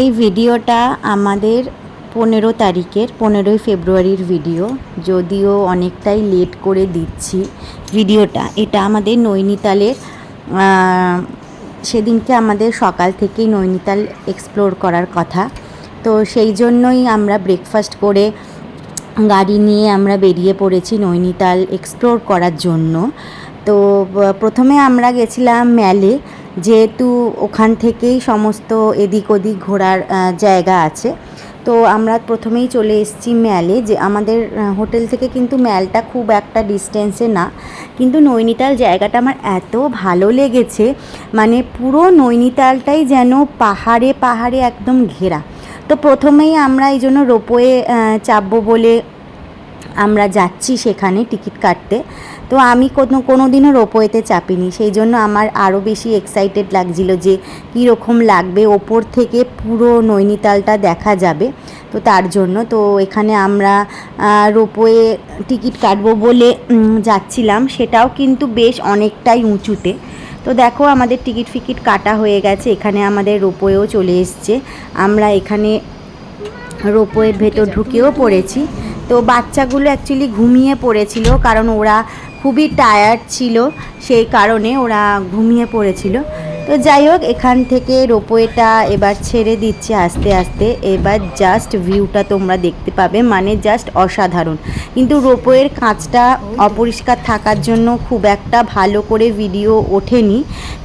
এই ভিডিওটা আমাদের 15 তারিখের 15ই ফেব্রুয়ারির ভিডিও, যদিও অনেকটাই লেট করে দিচ্ছি ভিডিওটা। এটা আমাদের নৈনিতালের সেদিনকে আমাদের সকাল থেকেই নৈনিতাল এক্সপ্লোর করার কথা, তো সেই জন্যই আমরা ব্রেকফাস্ট করে গাড়ি নিয়ে আমরা বেরিয়ে পড়েছি নৈনিতাল এক্সপ্লোর করার জন্য। তো প্রথমে আমরা গেছিলাম ম্যালে, যেহেতু ওখান থেকেই সমস্ত এদিক ওদিক ঘোরার জায়গা আছে। তো আমরা প্রথমেই চলে এসেছি ম্যালে, যে আমাদের হোটেল থেকে কিন্তু ম্যালটা খুব একটা ডিস্টেন্সে না, কিন্তু নৈনিতাল জায়গাটা আমার এত ভালো লেগেছে, মানে পুরো নৈনিতালটাই যেন পাহাড়ে পাহাড়ে একদম ঘেরা। তো প্রথমেই আমরা এই জন্য রোপওয়ে চাপবো বলে আমরা যাচ্ছি সেখানে টিকিট কাটতে। তো আমি কোনো দিনও রোপওয়েতে চাপিনি, সেই জন্য আমার আরও বেশি এক্সাইটেড লাগছিল যে কীরকম লাগবে, ওপর থেকে পুরো নৈনিতালটা দেখা যাবে। তো তার জন্য তো এখানে আমরা রোপওয়ে টিকিট কাটবো বলে যাচ্ছিলাম, সেটাও কিন্তু বেশ অনেকটাই উঁচুতে। তো দেখো আমাদের টিকিট ফিকিট কাটা হয়ে গেছে, এখানে আমাদের রোপওয়েও চলে এসছে। আমরা এখানে রোপওয়ের ভেতর ঢুকেও পড়েছি। তো বাচ্চাগুলো অ্যাকচুয়ালি ঘুমিয়ে পড়েছিল, কারণ ওরা খুবই টায়ার্ড ছিল, সেই কারণে ওরা ঘুমিয়ে পড়েছিল। তো যাই হোক, এখান থেকে রোপওয়েটা এবার ছেড়ে দিচ্ছে আস্তে আস্তে। এবার জাস্ট ভিউটা তোমরা দেখতে পাবে, মানে জাস্ট অসাধারণ। কিন্তু রোপওয়ের কাঁচটা অপরিষ্কার থাকার জন্য খুব একটা ভালো করে ভিডিও ওঠেনি,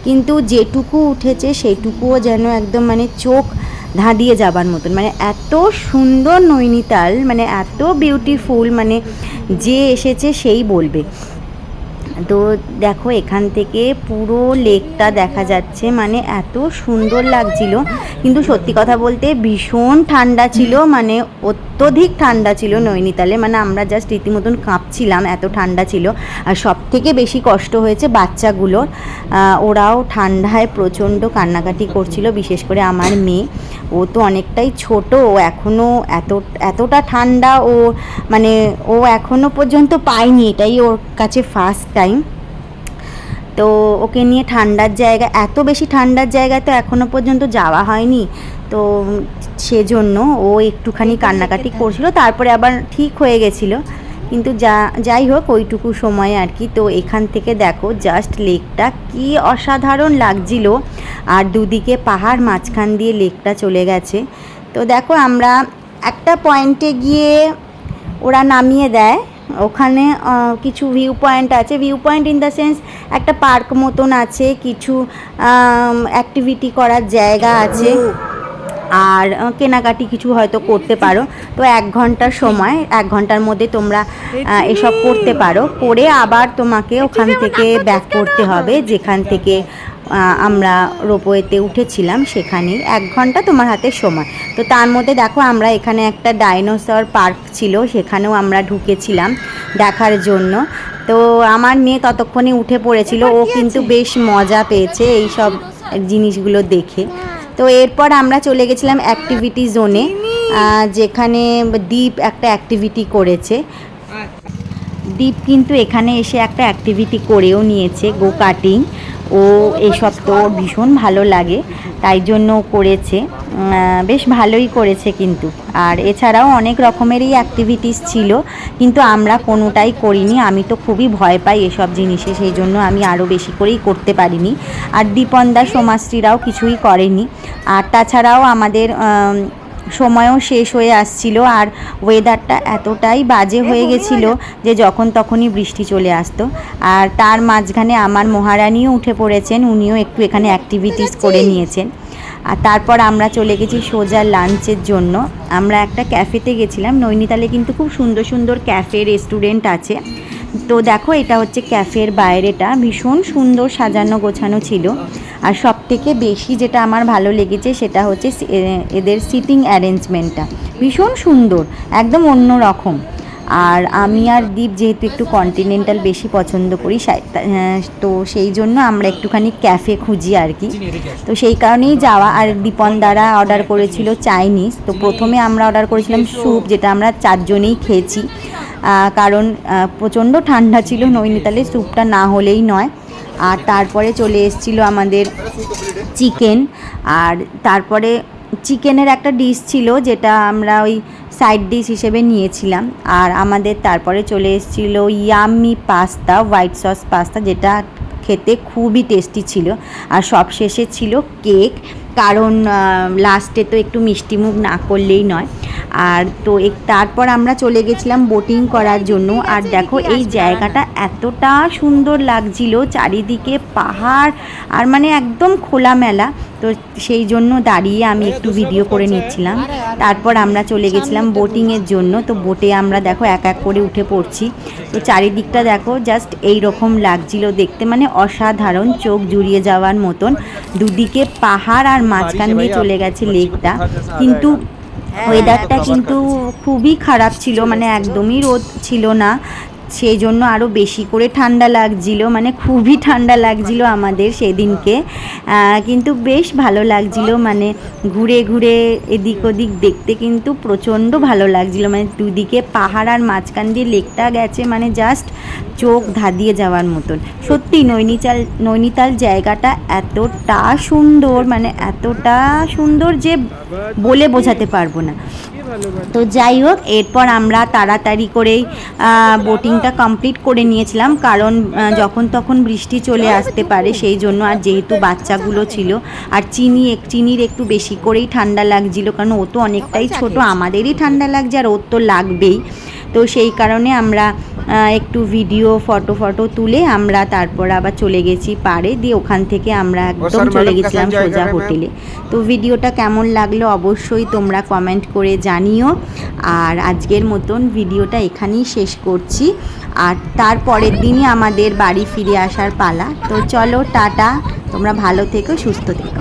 কিন্তু যেটুকু উঠেছে সেটুকুও যেন একদম মানে চোখ ধাঁধিয়ে যাবার মতন, মানে এত সুন্দর নৈনিতাল, মানে এত বিউটিফুল, মানে যে এসেছে সেই বলবে। তো দেখো এখান থেকে পুরো লেকটা দেখা যাচ্ছে, মানে এত সুন্দর লাগছিল। কিন্তু সত্যি কথা বলতে ভীষণ ঠান্ডা ছিল, মানে অত্যধিক ঠান্ডা ছিল নৈনিতালে, মানে আমরা জাস্ট রীতিমতন কাঁপছিলাম, এত ঠান্ডা ছিল। আর সব থেকে বেশি কষ্ট হয়েছে বাচ্চাগুলোর, ওরাও ঠান্ডায় প্রচণ্ড কান্নাকাটি করছিল, বিশেষ করে আমার মেয়ে। ও তো অনেকটাই ছোট, ও এখনও এতটা ঠান্ডা মানে ও এখনও পর্যন্ত পায়নি, এটাই ওর কাছে ফার্স্ট টাইম। তো ওকে নিয়ে ঠান্ডার জায়গা, এত বেশি ঠান্ডার জায়গায় তো এখনও পর্যন্ত যাওয়া হয়নি, তো সেজন্য ও একটুখানি কান্নাকাটি করছিল, তারপরে আবার ঠিক হয়ে গেছিলো। কিন্তু যাই হোক ওইটুকু সময় আর কি। তো এখান থেকে দেখো জাস্ট লেকটা কি অসাধারণ লাগছিল, আর দুদিকে পাহাড়, মাঝখান দিয়ে লেকটা চলে গেছে। তো দেখো আমরা একটা পয়েন্টে গিয়ে ওরা নামিয়ে দেয়, ওখানে কিছু ভিউ পয়েন্ট আছে, view point in the sense একটা পার্ক মতন আছে, কিছু অ্যাক্টিভিটি করার জায়গা আছে, আর কেনাকাটি কিছু হয়তো করতে পারো। তো 1 ঘন্টার সময়, 1 ঘন্টার মধ্যে তোমরা এসব করতে পারো, করে আবার তোমাকে ওখান থেকে ব্যাক করতে হবে, যেখান থেকে আমরা রোপওয়েতে উঠেছিলাম সেখানে 1 ঘন্টা তোমার হাতে সময়। তো তার মধ্যে দেখো আমরা এখানে একটা ডাইনোসর পার্ক ছিল, সেখানেও আমরা ঢুকেছিলাম দেখার জন্য। তো আমার মেয়ে ততক্ষণে উঠে পড়েছিল, ও কিন্তু বেশ মজা পেয়েছে এই সব জিনিসগুলো দেখে। তো এরপর আমরা চলে গেছিলাম অ্যাক্টিভিটি জোনে, যেখানে দীপ একটা অ্যাক্টিভিটি করেছে। দীপ কিন্তু এখানে এসে একটা অ্যাক্টিভিটি করেও নিয়েছে, গো কাটিং। ও এসব তো ভীষণ ভালো লাগে, তাই জন্য করেছে, বেশ ভালোই করেছে কিন্তু। আর এছাড়াও অনেক রকমেরই অ্যাক্টিভিটিস ছিল, কিন্তু আমরা কোনোটাই করিনি। আমি তো খুবই ভয় পাই এসব জিনিসে, সেই জন্য আমি আরও বেশি করেই করতে পারিনি। আর দীপনদা, সোমাশ্রীরাও কিছুই করেনি। আর তাছাড়াও আমাদের সময়ও শেষ হয়ে আসছিল, আর ওয়েদারটা এতটাই বাজে হয়ে গেছিলো যে যখন তখনই বৃষ্টি চলে আসতো। আর তার মাঝখানে আমার মহারানীও উঠে পড়েছেন, উনিও একটু এখানে অ্যাক্টিভিটিস করে নিয়েছেন। আর তারপর আমরা চলে গেছি সোজা লাঞ্চের জন্য। আমরা একটা ক্যাফেতে গেছিলাম, নৈনিতালে কিন্তু খুব সুন্দর সুন্দর ক্যাফে রেস্টুরেন্ট আছে। তো দেখো এটা হচ্ছে ক্যাফের বাইরেটা, ভীষণ সুন্দর সাজানো গোছানো ছিল। আর সব থেকে বেশি যেটা আমার ভালো লেগেছে সেটা হচ্ছে এদের সিটিং অ্যারেঞ্জমেন্টটা ভীষণ সুন্দর, একদম অন্য রকম। আর আমি আর দীপ যেহেতু একটু কন্টিনেন্টাল বেশি পছন্দ করি, তো সেই জন্য আমরা একটুখানি ক্যাফে খুঁজি আর কি। তো সেই কারণেই যাওয়া। আর দীপন দ্বারা অর্ডার করেছিল চাইনিজ। তো প্রথমে আমরা অর্ডার করেছিলাম স্যুপ, যেটা আমরা 4 জনেই খেয়েছি, কারণ প্রচণ্ড ঠান্ডা ছিল নৈনিতালে, স্যুপটা না হলেই নয়। আর তারপরে চলে এসেছিলো আমাদের চিকেন, আর তারপরে চিকেনের একটা ডিশ ছিল, যেটা আমরা ওই সাইড ডিশ হিসেবে নিয়েছিলাম। আর আমাদের তারপরে চলে এসেছিলো yummy pasta, white sauce pasta, যেটা খেতে খুবই টেস্টি ছিল। আর সবশেষে ছিল কেক, কারণ লাস্টে তো একটু মিষ্টিমুখ না করলেই নয়। আর তো তারপর আমরা চলে গেছিলাম বোটিং করার জন্য। আর দেখো এই জায়গাটা এতটা সুন্দর লাগছিল, চারিদিকে পাহাড় আর মানে একদম খোলামেলা। তো সেই জন্য দাঁড়িয়ে আমি একটু ভিডিও করে নিচ্ছিলাম। তারপর আমরা চলে গেছিলাম বোটিংয়ের জন্য। তো বোটে আমরা দেখো এক এক করে উঠে পড়ছি। তো চারিদিকটা দেখো জাস্ট এই রকম লাগছিল দেখতে, মানে অসাধারণ, চোখ জুড়িয়ে যাওয়ার মতন। দুদিকে পাহাড় আর মাঝখান দিয়ে চলে গেছে লেকটা। কিন্তু ওয়েদারটা কিন্তু খুবই খারাপ ছিল, মানে একদমই রোদ ছিল না, সেই জন্য আরও বেশি করে ঠান্ডা লাগছিল, মানে খুবই ঠান্ডা লাগছিল আমাদের সেদিনকে। কিন্তু বেশ ভালো লাগছিল, মানে ঘুরে ঘুরে এদিক ওদিক দেখতে কিন্তু প্রচণ্ড ভালো লাগছিল। মানে দুদিকে পাহাড় আর মাঝখান দিয়ে লেকটা গেছে, মানে জাস্ট চোখ ধাঁধিয়ে যাওয়ার মতন। সত্যি নৈনিতাল জায়গাটা এতটা সুন্দর, মানে এতটা সুন্দর যে বলে বোঝাতে পারবো না। তো যাই হোক, এরপর আমরা তাড়াতাড়ি করেই বোটিংটা কমপ্লিট করে নিয়েছিলাম, কারণ যখন তখন বৃষ্টি চলে আসতে পারে সেই জন্য। আর যেহেতু বাচ্চাগুলো ছিল, আর চিনির একটু বেশি করেই ঠান্ডা লাগছিল, কারণ ও তো অনেকটাই ছোট, আমাদেরই ঠান্ডা লাগছে আর ওর তো লাগবেই। তো সেই কারণে আমরা একটু ভিডিও ফটো তুলে আমরা তারপর আবার চলে গেছি পাড়ে, দিয়ে ওখান থেকে আমরা একদম চলে গেছিলাম সোজা হোটেলে। তো ভিডিওটা কেমন লাগলো অবশ্যই তোমরা কমেন্ট করে জানিও। আর আজকের মতন ভিডিওটা এখানেই শেষ করছি। আর তারপরের দিনই আমাদের বাড়ি ফিরে আসার পালা। তো চলো টাটা, তোমরা ভালো থেকো, সুস্থ থেকো।